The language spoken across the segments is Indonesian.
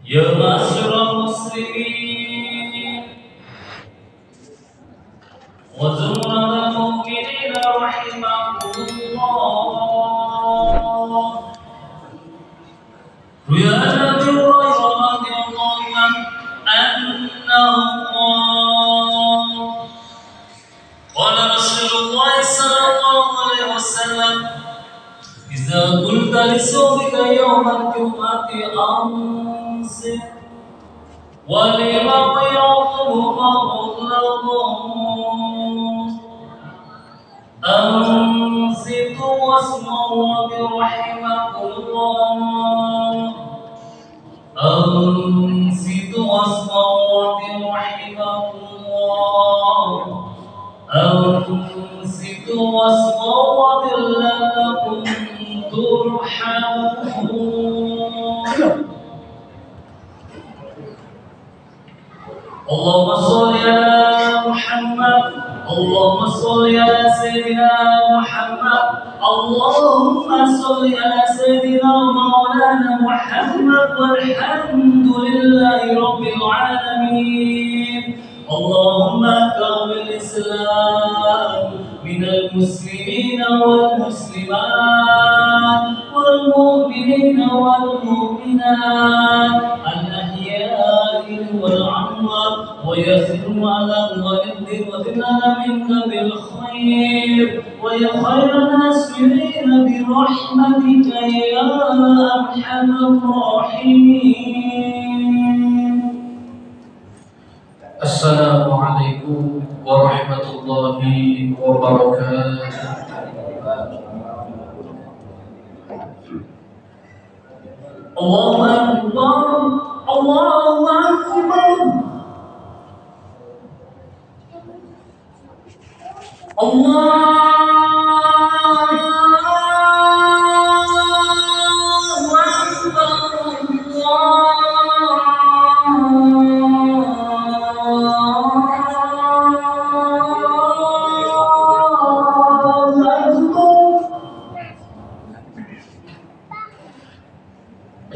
يا معشر المسلمين وزمرة المؤمنين رحمكم الله. روي عن أبي هريرة رضي الله عنه أنه قال رسول الله صلى الله عليه وسلم: إذا قلت لصوبك يوم الجمعة أنصت والإمام يخطب مطلق أنصتوا واسمعوا برحمكم الله. أنصتوا واسمعوا برحمكم الله. أنصتوا واسمعوا لعلكم ترحمون. اللهم صل على محمد. اللهم صل على سيدنا محمد. اللهم صل على سيدنا مولانا محمد والحمد لله رب العالمين. اللهم كرم الإسلام من المسلمين والمسلمات والمؤمنين والمؤمنات الأحياء والأموات ويسر على الغد وزدنا منك بالخير ويا خير الناصرين برحمتك يا أرحم الراحمين. Assalamualaikum warahmatullahi wabarakatuh. Allahu Akbar, Allahu Akbar,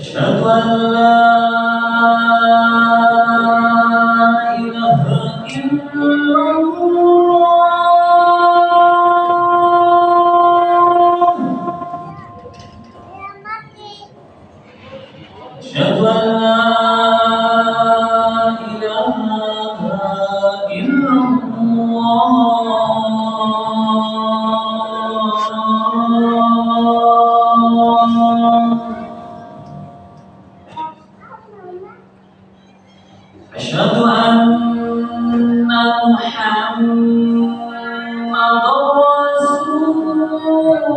أشهد أن لا إله إلا الله. أشهد أن لا إله إلا الله. أشهد أن محمدًا رسول الله.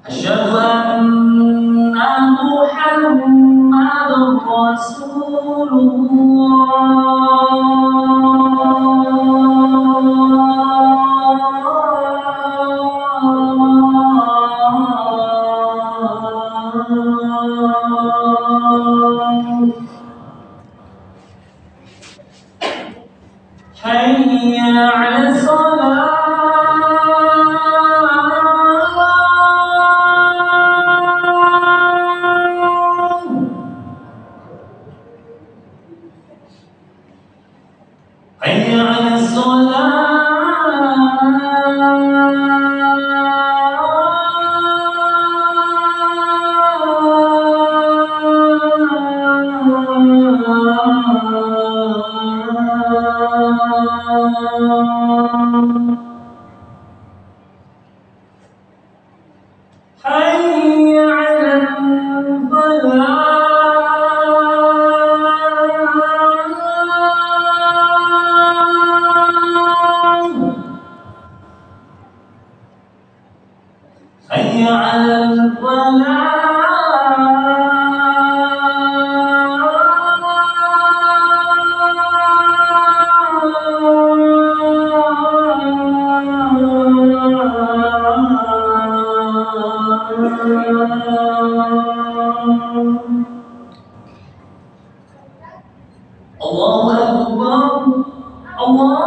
أشهد أن محمدًا رسول حي على الصلاة. حي على الصلاة. حي على الفلاح. حي على الله أكبر. الله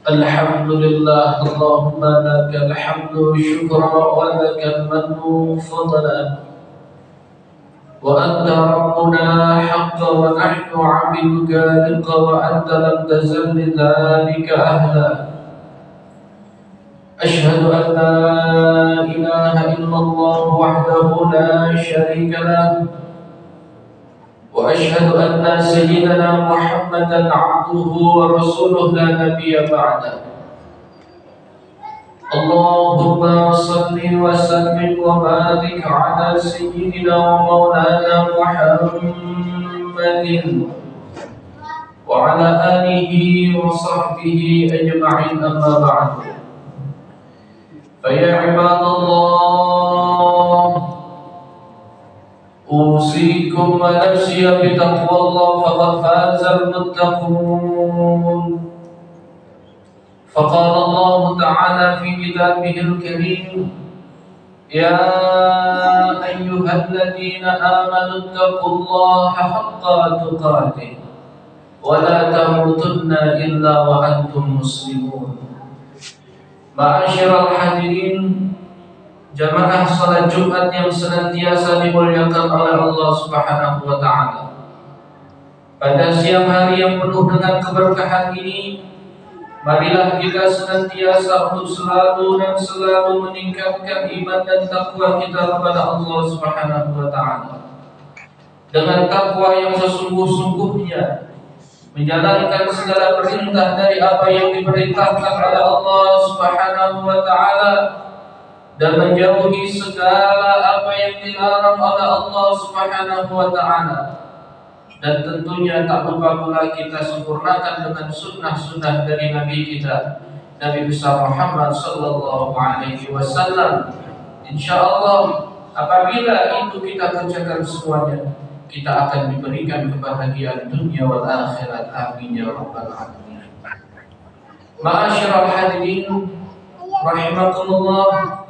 Alhamdulillah, Allahumma lakal hamdu syukra wa lakal mannu fadla wa anta rabbuna haqqa wa nahnu abiduka liqa wa anta lam tazal lidhalika ahla. Ashhadu an la ilaha illallah wahdahu la sharika lahu wa ashhadu anna sayyidana Muhammadan abduhu wa rasuluhu la nabiyya ba'da. Allahumma salli wa sallim wa barik ala sayyidina wa maulana Muhammadin wa ala alihi wa sahbihi ajma'in, amma ba'du. Fa ya ibadallah, أوصيكم ونفسي بتقوى الله فقد فاز المتقون. فقال الله تعالى في كتابه الكريم: يا أيها الذين آمنوا اتقوا الله حق تقاته ولا تموتن إلا وأنتم مسلمون. Ma'asyiral hadirin, jamaah salat Jumat yang senantiasa dimuliakan oleh Allah Subhanahu wa taala. Pada siang hari yang penuh dengan keberkahan ini, marilah kita senantiasa untuk selalu meningkatkan iman dan takwa kita kepada Allah Subhanahu wa taala. Dengan takwa yang sesungguh-sungguhnya, menjalankan segala perintah dari apa yang diperintahkan oleh Allah Subhanahu wa taala dan menjauhi segala apa yang dilarang oleh Allah Subhanahu wa taala. Dan tentunya tak lupa pula kita sempurnakan dengan sunnah-sunnah dari Nabi kita, Nabi besar Muhammad sallallahu alaihi wasallam. Insyaallah apabila itu kita kerjakan semuanya, kita akan diberikan kebahagiaan dunia wal akhirat. Amin ya rabbal alamin. Ma'asyiral hadirin rahimakumullah,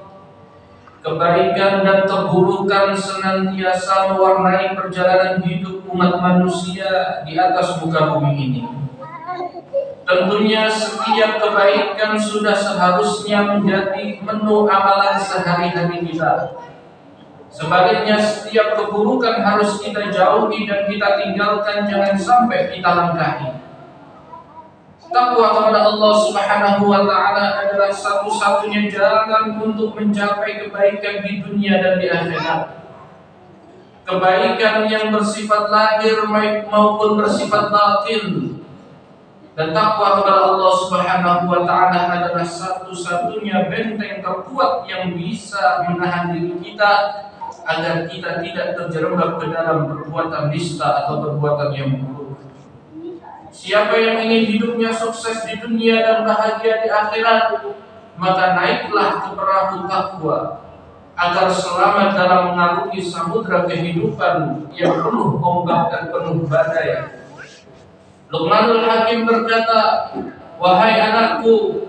kebaikan dan keburukan senantiasa mewarnai perjalanan hidup umat manusia di atas muka bumi ini. Tentunya setiap kebaikan sudah seharusnya menjadi menu amalan sehari-hari kita. Sebaliknya setiap keburukan harus kita jauhi dan kita tinggalkan, jangan sampai kita langkahi. Takwa kepada Allah Subhanahu wa taala adalah satu-satunya jalan untuk mencapai kebaikan di dunia dan di akhirat. Kebaikan yang bersifat lahir maupun bersifat batin. Dan takwa kepada Allah Subhanahu wa taala adalah satu-satunya benteng terkuat yang bisa menahan diri kita agar kita tidak terjerembab ke dalam perbuatan nista atau perbuatan yang buruk. Siapa yang ingin hidupnya sukses di dunia dan bahagia di akhirat, maka naiklah ke perahu takwa agar selamat dalam mengarungi samudra kehidupan yang penuh ombak dan penuh badai. Luqmanul Hakim berkata, wahai anakku,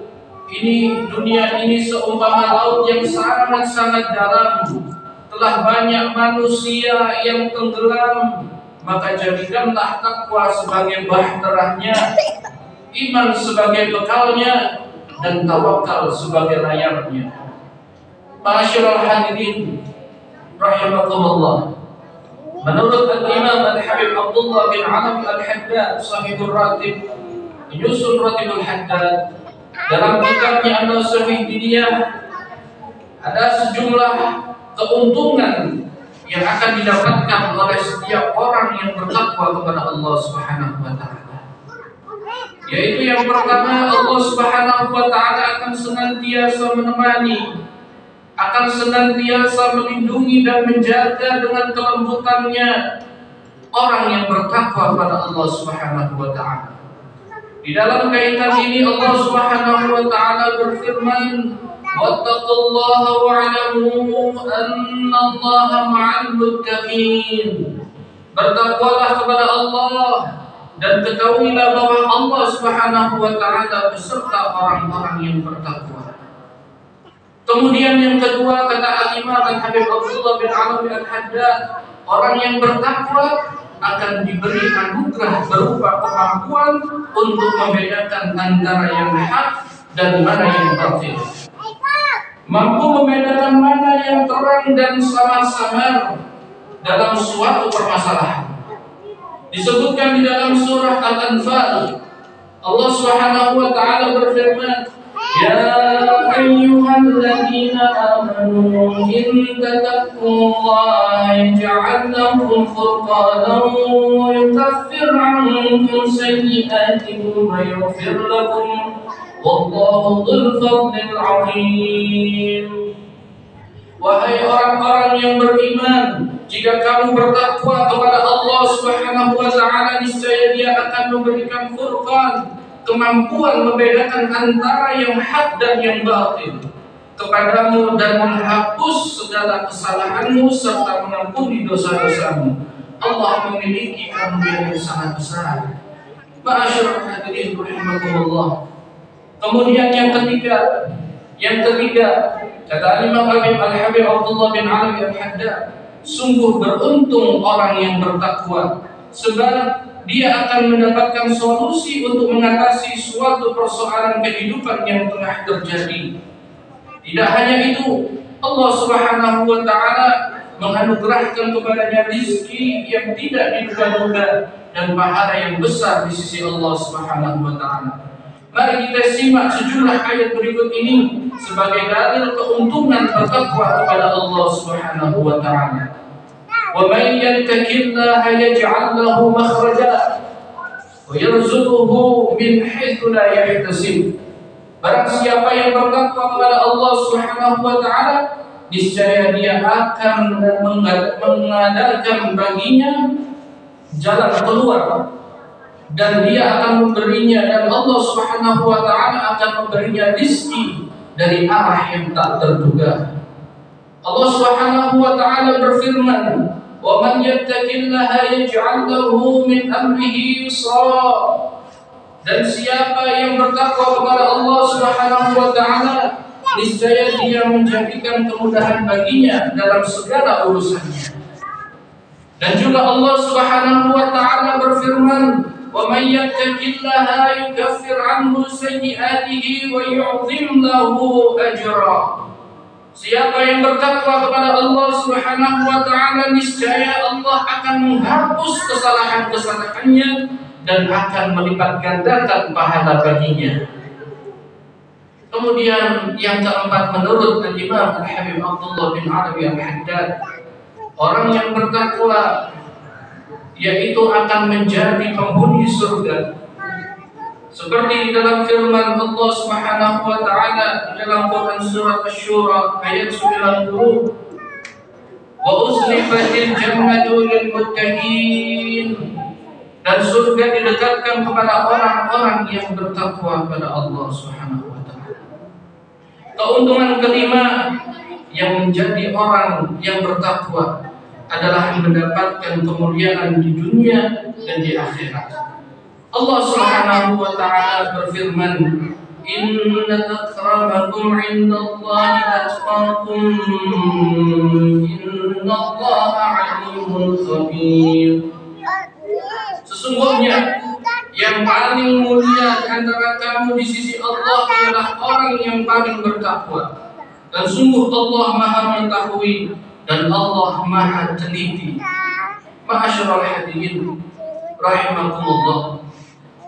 ini dunia ini seumpama laut yang sangat-sangat dalam. Telah banyak manusia yang tenggelam, maka jadikanlah takwa sebagai bahterahnya, iman sebagai bekalnya, dan tawakal sebagai layarnya. Ma'asyiral hadirin rahimakumullah, menurut Imam Al-Habib Abdullah bin Alawi Al-Haddad sahibul ratib, menyusun Ratibul Haddad, dalam kitabnya An-Nasihah Diniyah ada sejumlah keuntungan yang akan didapatkan oleh setiap orang yang bertakwa kepada Allah Subhanahu wa taala. Yaitu yang pertama, Allah Subhanahu wa taala akan senantiasa menemani, akan senantiasa melindungi dan menjaga dengan kelembutannya orang yang bertakwa kepada Allah Subhanahu wa taala. Di dalam kaitan ini Allah Subhanahu wa taala berfirman, wattaqullaha wa'lamu annallaha ma'al muttaqin. Bertakwalah kepada Allah dan ketahuilah bahwa Allah Subhanahu wa taala beserta orang-orang yang bertakwa. Kemudian yang kedua, kata Al-Imam Al-Habib Abdullah bin Alawi Al-Haddad, orang yang bertakwa akan diberi anugerah berupa kemampuan untuk membedakan antara yang hak dan mana yang batil. Mampu membedakan mana yang terang dan samar-samar dalam suatu permasalahan. Disebutkan di dalam surah Al-Anfal, Allah Subhanahu wa taala berfirman, "Ya ayyuhalladzina amanu in tattaqullaha yaj'al lakum furqanan wa yukaffir 'ankum sayyi'atikum wa yaghfir lakum wallahu dzul fadlil 'azim." Wahai orang-orang yang beriman, jika kamu bertakwa kepada Allah Subhanahu wa taala, niscaya Dia akan memberikan furqan, kemampuan membedakan antara yang hak dan yang batil kepadamu dan menghapus segala kesalahanmu serta mengampuni dosa-dosamu. Allah memiliki anugerah yang sangat besar. Ma'asyiral hadirin rahimakumullah. Kemudian yang ketiga, kata Imam Al-Habib Abdullah bin Alawi Al-Haddad, sungguh beruntung orang yang bertakwa, sebab dia akan mendapatkan solusi untuk mengatasi suatu persoalan kehidupan yang tengah terjadi. Tidak hanya itu, Allah Subhanahu wa taala menganugerahkan kepadanya rizki yang tidak diduga-duga dan pahala yang besar di sisi Allah Subhanahu wa taala. Mari kita simak sejumlah ayat berikut ini sebagai dalil keuntungan bertakwa kepada Allah Subhanahu wa taala. Wa may yattaqillaha yaj'al lahu makhraja wa yarzuquhu min haitsu la yahtasib. Barang siapa yang bertakwa kepada Allah Subhanahu wa taala, niscaya Dia akan mengadakan baginya jalan keluar, dan Dia akan memberinya, dan Allah Subhanahu wa taala akan memberinya rizki dari arah yang tak terduga. Allah Subhanahu wa taala berfirman, "Wa man yattaqillaha yaj'al lahu min amrihi yusra." Dan siapa yang bertakwa kepada Allah Subhanahu wa taala, niscaya Dia menjadikan kemudahan baginya dalam segala urusannya. Dan juga Allah Subhanahu wa taala berfirman, وَمَنْ يَتَّقِ اللَّهَ يُكَفِّرْ عَنْهُ سَيِّئَاتِهِ وَيُعْظِمْ لَهُ أَجْرًا. Siapa yang bertakwa kepada Allah Subhanahu wa taala, niscaya Allah akan menghapus kesalahan-kesalahannya dan akan melipat gandakan pahala baginya. Kemudian yang keempat, menurut Imam Al-Habib Abdullah bin Alawi Al-Haddad, orang yang bertakwa yaitu akan menjadi penghuni surga. Seperti di dalam firman Allah Subhanahu wa taala dalam Quran surat Asy-Syura ayat 90, "Wa uzlifatil jannatu lil muttaqin." Dan surga didekatkan kepada orang-orang yang bertakwa kepada Allah Subhanahu wa taala. Keuntungan kelima yang menjadi orang yang bertakwa adalah mendapatkan kemuliaan di dunia dan di akhirat. Allah Subhanahu wa taala berfirman, "Inna akramakum 'indallahi atqakum, innallaha 'alimun khabir." Sesungguhnya yang paling mulia di antara kamu di sisi Allah adalah orang yang paling bertakwa. Dan sungguh Allah Maha mengetahui dan Allah Maha teliti. Ma'asyiral hadirin rahimakumullah.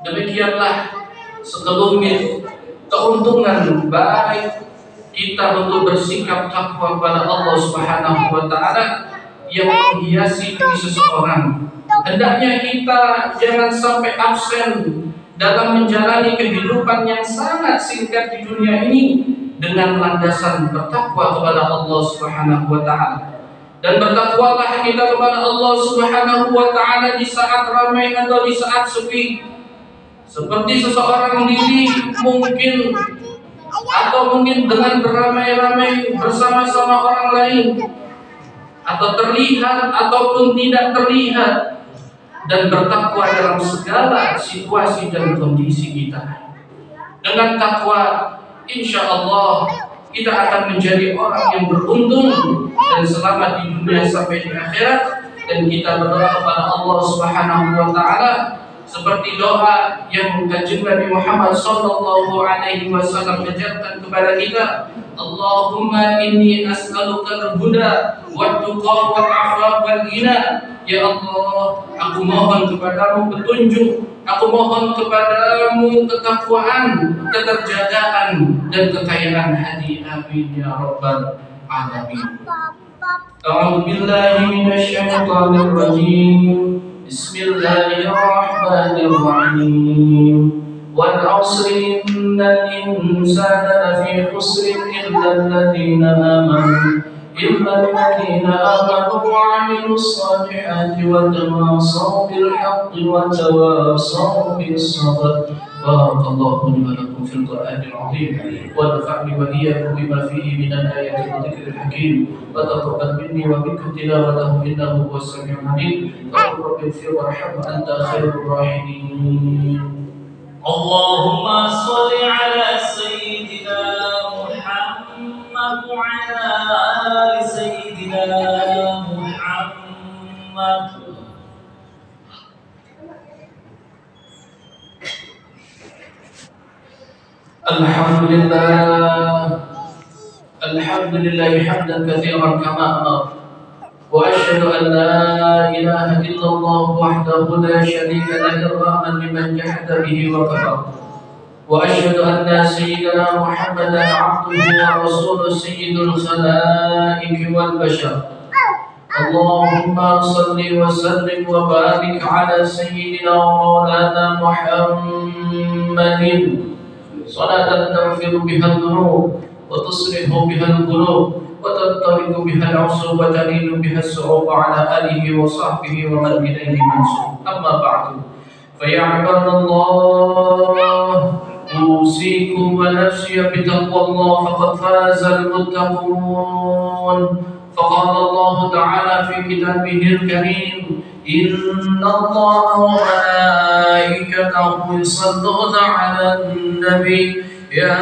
Demikianlah sekelumit keuntungan baik kita untuk bersikap takwa kepada Allah Subhanahu wa taala yang menghiasi diri seseorang. Hendaknya kita jangan sampai absen dalam menjalani kehidupan yang sangat singkat di dunia ini dengan landasan bertakwa kepada Allah Subhanahu wa taala. Dan bertakwalah kita kepada Allah Subhanahu wa taala di saat ramai atau di saat sepi. Seperti seseorang diri mungkin atau mungkin dengan beramai-ramai bersama-sama orang lain, atau terlihat ataupun tidak terlihat, dan bertakwa dalam segala situasi dan kondisi kita. Dengan takwa, insya Allah kita akan menjadi orang yang beruntung dan selamat di dunia sampai di akhirat. Dan kita berdoa kepada Allah Subhanahu wa Ta'ala seperti doa yang Kanjeng Nabi Muhammad sallallahu alaihi wasallam ajarkan kepada kita. Allahumma inni as'aluka al-huda wat-tuqa wal-'afwa wal-ghina. Ya Allah, aku mohon kepadamu petunjuk, aku mohon kepadamu ketakwaan, keterjagaan, dan kekayaan hati. Amin ya rabbal alamin. A'udzu billahi minasyaitonir rajim. Bismillahirrahmanirrahim. Wal 'asri innal insana lafi khusrin illa alladziina aamanu wa 'amilus salihati wa tawassaw bil haqqi wa tawassaw bis sabr. Barakallahu li wa lakum fil Qur'anil 'azim wa nafa'ni wa iyyakum bima fihi minal ayati wa dzikril hakim. Wa taqabbal minni wa minkum tilawatahu innahu huwas sami'ul 'alim. Rabbi ighfir warham wa anta khairur rahimin. Allahumma shalli ala sayyidina Muhammad wa ala ali sayyidina Muhammad. Alhamdulillah hamdan katsiran kama amara. Wa asyhadu an la ilaha illallah wahdahu la syarika lahu rahman liman jahada bihi wa kafara. Wa asyhadu anna sayyidana Muhammadan 'abduhu wa rasuluhu sayyidul khalaiqi wal bashar. Allahumma salli wa sallim wa barik ala sayyidina wa maulana Muhammadin salatan taghfiru biha dhunub wa tusrihu biha al-qulub wa tattariqu biha al-'usub wa talilu biha as-su'ub ala alihi wa sahbihi wa man ilayhi mansub. Amma ba'du, fa ya ibadallah, usikum wa nafsi bitaqwallah faqad faza al-muttaqun. Faqala Allah ta'ala fi kitabihil karim, inna Allah wa malaikatahu yusalluna 'alan nabi ya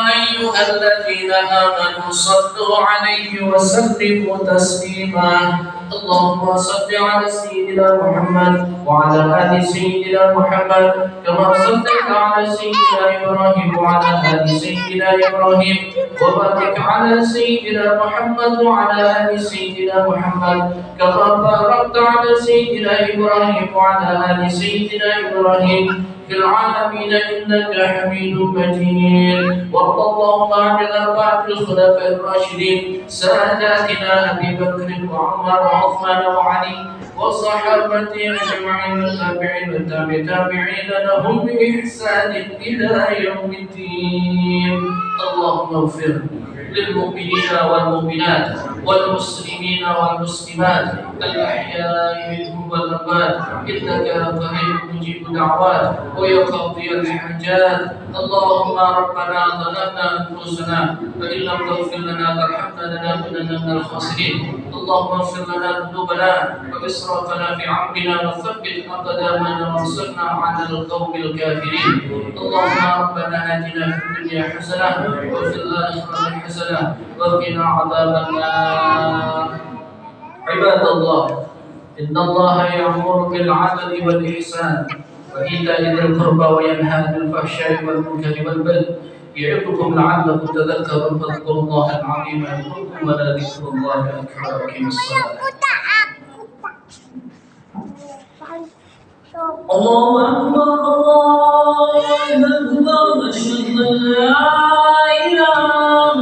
ayyuhalladzina amanu sallu 'alaihi wa sallimu taslima. Allahumma salli 'ala sayyidina Muhammad wa 'ala ali sayyidina Muhammad kama sallaita 'ala sayyidina Ibrahim wa 'ala ali sayyidina Ibrahim wa barik 'ala sayyidina Muhammad wa 'ala ali sayyidina Muhammad kama barakta 'ala sayyidina Ibrahim wa 'ala ali sayyidina Ibrahim في العالمين إنك حميد مجيد. وارض اللهم عن الأربعة الخلفاء الراشدين ساداتنا أبي بكر وعمر وعثمان وعلي والصحابة أجمعين والتابعين والتابعين لهم بإحسان إلى يوم الدين. اللهم اغفر للمؤمنين والمؤمنات والمسلمين والمسلمات الأحياء منهم والأموات إنك قريب مجيب الدعوات ويقضي الحاجات. اللهم ربنا ظلمنا أنفسنا فإن لم تغفر لنا وترحمنا لنكونن من الخاسرين. اللهم اغفر لنا ذنوبنا وإسرافنا في أمرنا وثبت أقدامنا وانصرنا على القوم الكافرين. اللهم ربنا آتنا في الدنيا حسنة وفي الآخرة حسنة وقنا عذاب النار. عباد الله، إن الله يأمر بالعدل والإحسان وإيتاء ذي القربى وينهى عن الفحشاء والمنكر والبغي يعظكم لعلكم تذكرون. فاذكروا الله العظيم يذكركم ولذكر الله أكبر. أقيموا الصلاة. الله أكبر الله أكبر أشهد أن لا إله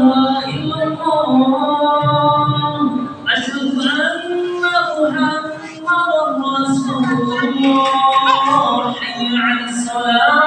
إلا الله أشهد أن محمدا رسول الله. حي على الصلاة